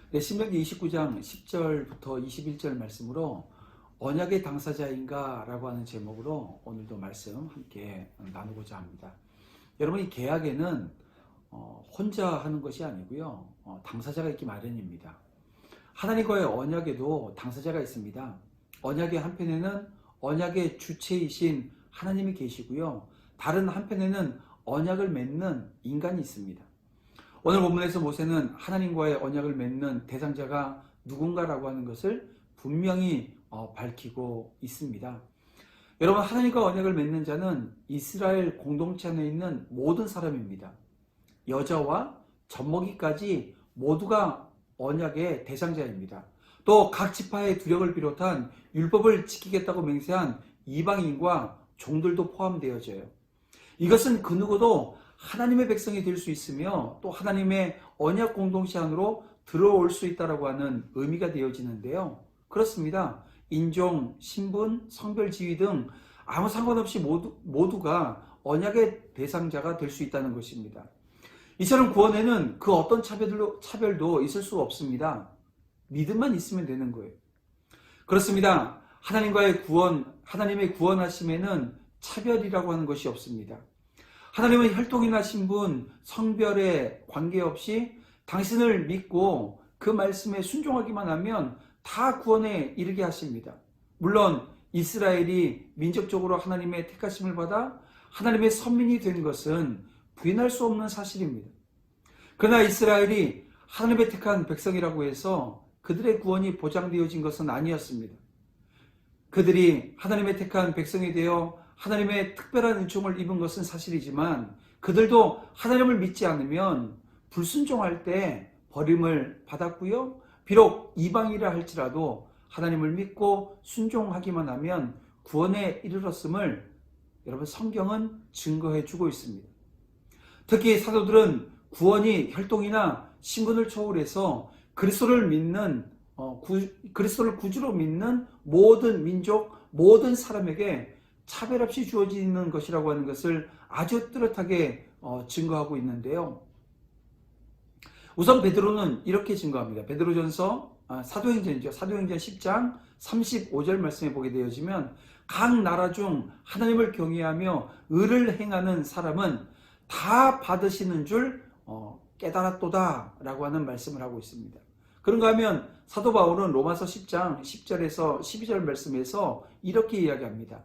네, 신명기 29장 10절부터 21절 말씀으로 언약의 당사자인가 라고 하는 제목으로 오늘도 말씀 함께 나누고자 합니다. 여러분, 이 계약에는 혼자 하는 것이 아니고요, 당사자가 있기 마련입니다. 하나님과의 언약에도 당사자가 있습니다. 언약의 한편에는 언약의 주체이신 하나님이 계시고요, 다른 한편에는 언약을 맺는 인간이 있습니다. 오늘 본문에서 모세는 하나님과의 언약을 맺는 대상자가 누군가라고 하는 것을 분명히 밝히고 있습니다. 여러분, 하나님과 언약을 맺는 자는 이스라엘 공동체 안에 있는 모든 사람입니다. 여자와 젖먹이까지 모두가 언약의 대상자입니다. 또 각 지파의 두력을 비롯한 율법을 지키겠다고 맹세한 이방인과 종들도 포함되어져요. 이것은 그 누구도 하나님의 백성이 될 수 있으며 또 하나님의 언약 공동체 안으로 들어올 수 있다고 하는 의미가 되어지는데요. 그렇습니다. 인종, 신분, 성별, 지위 등 아무 상관없이 모두가 언약의 대상자가 될 수 있다는 것입니다. 이처럼 구원에는 그 어떤 차별도 있을 수 없습니다. 믿음만 있으면 되는 거예요. 그렇습니다. 하나님의 구원하심에는 차별이라고 하는 것이 없습니다. 하나님은 혈통이나 신분, 성별에 관계없이 당신을 믿고 그 말씀에 순종하기만 하면 다 구원에 이르게 하십니다. 물론 이스라엘이 민족적으로 하나님의 택하심을 받아 하나님의 선민이 된 것은 부인할 수 없는 사실입니다. 그러나 이스라엘이 하나님의 택한 백성이라고 해서 그들의 구원이 보장되어진 것은 아니었습니다. 그들이 하나님의 택한 백성이 되어 하나님의 특별한 은총을 입은 것은 사실이지만 그들도 하나님을 믿지 않으면 불순종할 때 버림을 받았고요, 비록 이방이라 할지라도 하나님을 믿고 순종하기만 하면 구원에 이르렀음을 여러분, 성경은 증거해 주고 있습니다. 특히 사도들은 구원이 혈통이나 신분을 초월해서 그리스도를 구주로 믿는 모든 민족, 모든 사람에게 차별 없이 주어지는 것이라고 하는 것을 아주 뚜렷하게 증거하고 있는데요. 우선 베드로는 이렇게 증거합니다. 베드로전서 사도행전이죠. 사도행전 10장 35절 말씀에 보게 되어지면 각 나라 중 하나님을 경외하며 의를 행하는 사람은 다 받으시는 줄 깨달았도다 라고 하는 말씀을 하고 있습니다. 그런가 하면 사도 바울은 로마서 10장 10절에서 12절 말씀에서 이렇게 이야기합니다.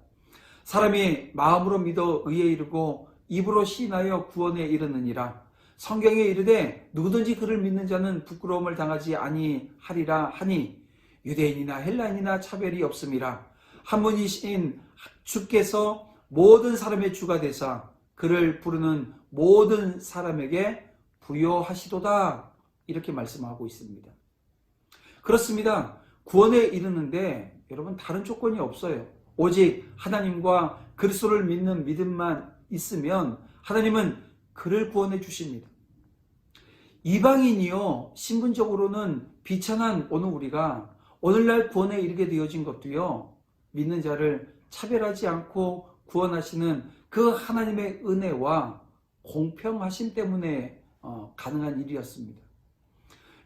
사람이 마음으로 믿어 의에 이르고 입으로 시인하여 구원에 이르느니라. 성경에 이르되 누구든지 그를 믿는 자는 부끄러움을 당하지 아니하리라 하니 유대인이나 헬라인이나 차별이 없음이라. 한 분이신 주께서 모든 사람의 주가 되사 그를 부르는 모든 사람에게 부여하시도다, 이렇게 말씀하고 있습니다. 그렇습니다. 구원에 이르는데 여러분, 다른 조건이 없어요. 오직 하나님과 그리스도를 믿는 믿음만 있으면 하나님은 그를 구원해 주십니다. 이방인이요, 신분적으로는 비천한 오늘 우리가 오늘날 구원에 이르게 되어진 것도요, 믿는 자를 차별하지 않고 구원하시는 그 하나님의 은혜와 공평하심 때문에 가능한 일이었습니다.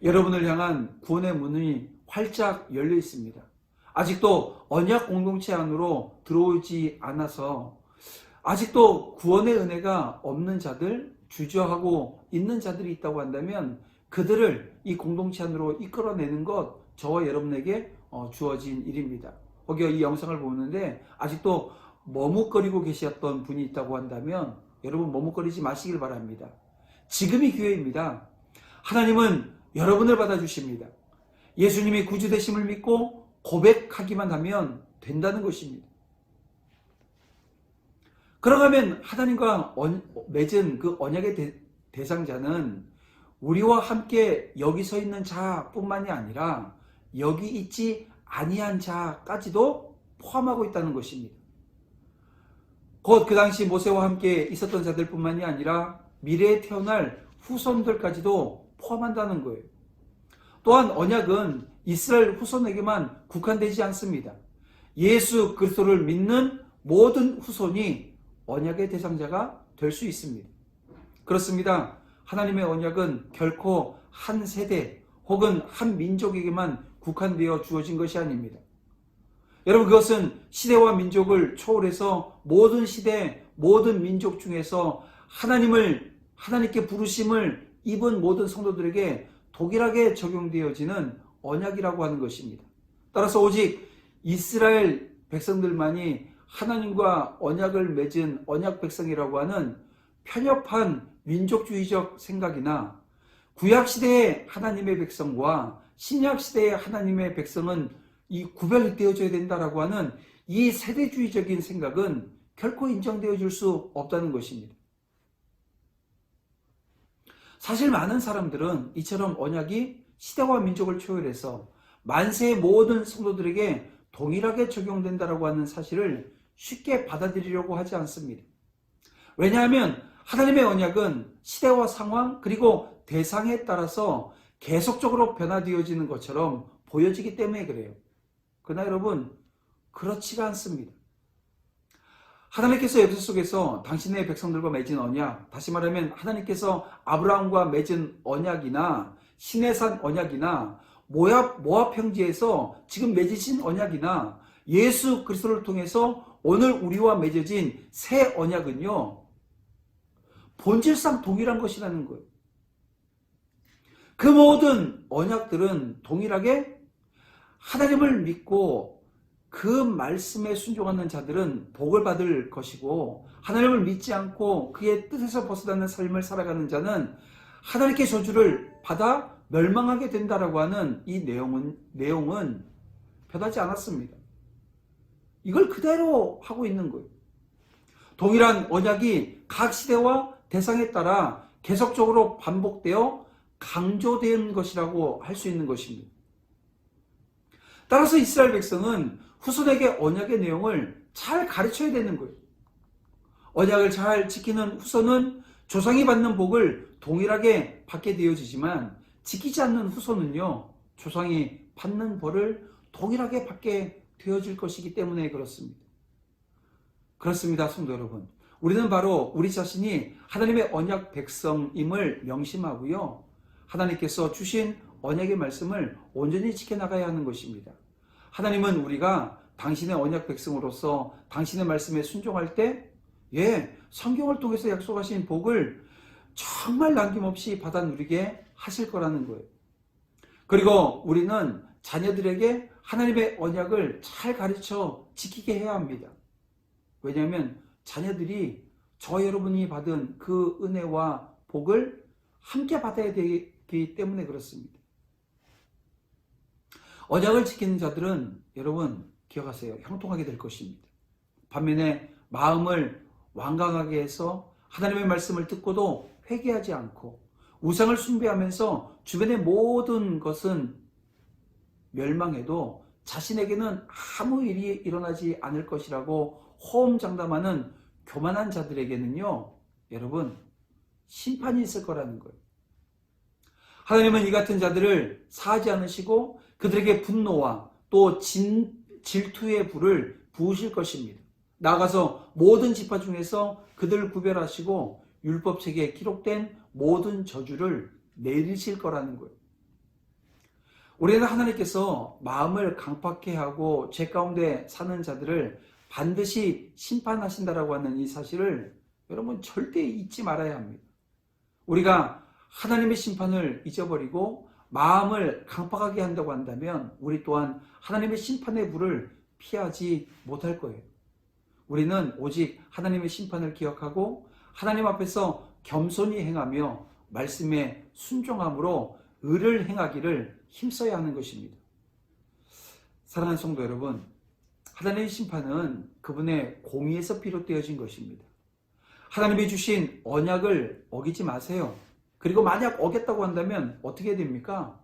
여러분을 향한 구원의 문이 활짝 열려 있습니다. 아직도 언약 공동체 안으로 들어오지 않아서 아직도 구원의 은혜가 없는 자들, 주저하고 있는 자들이 있다고 한다면 그들을 이 공동체 안으로 이끌어내는 것, 저와 여러분에게 주어진 일입니다. 혹여 이 영상을 보는데 아직도 머뭇거리고 계셨던 분이 있다고 한다면 여러분, 머뭇거리지 마시길 바랍니다. 지금이 기회입니다. 하나님은 여러분을 받아주십니다. 예수님이 구주 되심을 믿고 고백하기만 하면 된다는 것입니다. 그러면 하나님과 맺은 그 언약의 대상자는 우리와 함께 여기 서 있는 자뿐만이 아니라 여기 있지 아니한 자까지도 포함하고 있다는 것입니다. 곧 그 당시 모세와 함께 있었던 자들뿐만이 아니라 미래에 태어날 후손들까지도 포함한다는 거예요. 또한 언약은 이스라엘 후손에게만 국한되지 않습니다. 예수 그리스도를 믿는 모든 후손이 언약의 대상자가 될 수 있습니다. 그렇습니다. 하나님의 언약은 결코 한 세대 혹은 한 민족에게만 국한되어 주어진 것이 아닙니다. 여러분, 그것은 시대와 민족을 초월해서 모든 시대, 모든 민족 중에서 하나님께 부르심을 입은 모든 성도들에게 동일하게 적용되어지는 언약이라고 하는 것입니다. 따라서 오직 이스라엘 백성들만이 하나님과 언약을 맺은 언약 백성이라고 하는 편협한 민족주의적 생각이나 구약시대의 하나님의 백성과 신약시대의 하나님의 백성은 이 구별이 되어져야 된다라고 하는 이 세대주의적인 생각은 결코 인정되어질 수 없다는 것입니다. 사실 많은 사람들은 이처럼 언약이 시대와 민족을 초월해서 만세의 모든 성도들에게 동일하게 적용된다라고 하는 사실을 쉽게 받아들이려고 하지 않습니다. 왜냐하면 하나님의 언약은 시대와 상황 그리고 대상에 따라서 계속적으로 변화되어지는 것처럼 보여지기 때문에 그래요. 그러나 여러분, 그렇지가 않습니다. 하나님께서 역사 속에서 당신의 백성들과 맺은 언약, 다시 말하면 하나님께서 아브라함과 맺은 언약이나 시내산 언약이나 모압 평지에서 지금 맺으신 언약이나 예수 그리스도를 통해서 오늘 우리와 맺어진 새 언약은요, 본질상 동일한 것이라는 거예요. 그 모든 언약들은 동일하게 하나님을 믿고 그 말씀에 순종하는 자들은 복을 받을 것이고, 하나님을 믿지 않고 그의 뜻에서 벗어나는 삶을 살아가는 자는 하나님께 저주를 받아 멸망하게 된다라고 하는 이 내용은 변하지 않았습니다. 이걸 그대로 하고 있는 거예요. 동일한 언약이 각 시대와 대상에 따라 계속적으로 반복되어 강조된 것이라고 할 수 있는 것입니다. 따라서 이스라엘 백성은 후손에게 언약의 내용을 잘 가르쳐야 되는 거예요. 언약을 잘 지키는 후손은 조상이 받는 복을 동일하게 받게 되어지지만, 지키지 않는 후손은요, 조상이 받는 벌을 동일하게 받게 되어질 것이기 때문에 그렇습니다. 그렇습니다, 성도 여러분. 우리는 바로 우리 자신이 하나님의 언약 백성임을 명심하고요, 하나님께서 주신 언약의 말씀을 온전히 지켜나가야 하는 것입니다. 하나님은 우리가 당신의 언약 백성으로서 당신의 말씀에 순종할 때, 성경을 통해서 약속하신 복을 정말 남김없이 받아 누리게 하실 거라는 거예요. 그리고 우리는 자녀들에게 하나님의 언약을 잘 가르쳐 지키게 해야 합니다. 왜냐하면 자녀들이 저 여러분이 받은 그 은혜와 복을 함께 받아야 되기 때문에 그렇습니다. 언약을 지키는 자들은 여러분 기억하세요. 형통하게 될 것입니다. 반면에 마음을 완강하게 해서 하나님의 말씀을 듣고도 회개하지 않고 우상을 숭배하면서 주변의 모든 것은 멸망해도 자신에게는 아무 일이 일어나지 않을 것이라고 호언장담하는 교만한 자들에게는요, 여러분, 심판이 있을 거라는 거예요. 하나님은 이 같은 자들을 사하지 않으시고 그들에게 분노와 또 질투의 불을 부으실 것입니다. 나아가서 모든 지파 중에서 그들을 구별하시고 율법책에 기록된 모든 저주를 내리실 거라는 거예요. 우리는 하나님께서 마음을 강팍해 하고 죄 가운데 사는 자들을 반드시 심판하신다라고 하는 이 사실을 여러분 절대 잊지 말아야 합니다. 우리가 하나님의 심판을 잊어버리고 마음을 강팍하게 한다고 한다면 우리 또한 하나님의 심판의 불을 피하지 못할 거예요. 우리는 오직 하나님의 심판을 기억하고 하나님 앞에서 겸손히 행하며 말씀에 순종함으로 의를 행하기를 힘써야 하는 것입니다. 사랑하는 성도 여러분, 하나님의 심판은 그분의 공의에서 비롯되어진 것입니다. 하나님이 주신 언약을 어기지 마세요. 그리고 만약 어겼다고 한다면 어떻게 됩니까?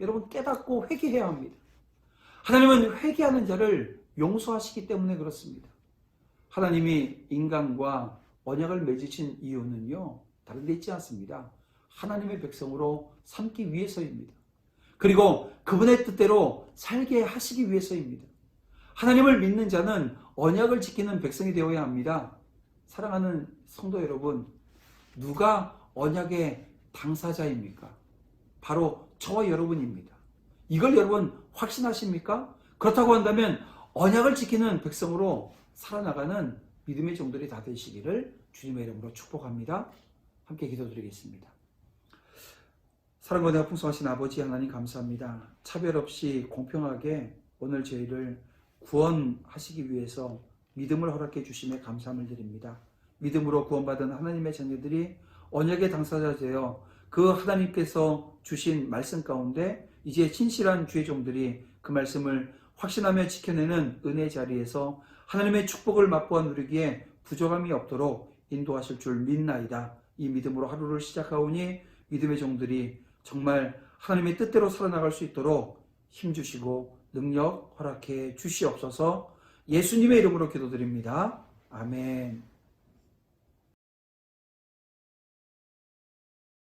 여러분 깨닫고 회개해야 합니다. 하나님은 회개하는 자를 용서하시기 때문에 그렇습니다. 하나님이 인간과 언약을 맺으신 이유는요, 다른 데 있지 않습니다. 하나님의 백성으로 삼기 위해서입니다. 그리고 그분의 뜻대로 살게 하시기 위해서입니다. 하나님을 믿는 자는 언약을 지키는 백성이 되어야 합니다. 사랑하는 성도 여러분, 누가 언약의 당사자입니까? 바로 저와 여러분입니다. 이걸 여러분 확신하십니까? 그렇다고 한다면 언약을 지키는 백성으로 살아나가는 믿음의 종들이 다 되시기를 주님의 이름으로 축복합니다. 함께 기도드리겠습니다. 사랑과 은혜가 풍성하신 아버지 하나님 감사합니다. 차별 없이 공평하게 오늘 저희를 구원하시기 위해서 믿음을 허락해 주심에 감사함을 드립니다. 믿음으로 구원받은 하나님의 자녀들이 언약의 당사자 되어 그 하나님께서 주신 말씀 가운데 이제 진실한 주의 종들이 그 말씀을 확신하며 지켜내는 은혜의 자리에서 하나님의 축복을 맛보아 누리기에 부족함이 없도록 인도하실 줄 믿나이다. 이 믿음으로 하루를 시작하오니 믿음의 종들이 정말 하나님의 뜻대로 살아나갈 수 있도록 힘주시고 능력 허락해 주시옵소서. 예수님의 이름으로 기도드립니다. 아멘.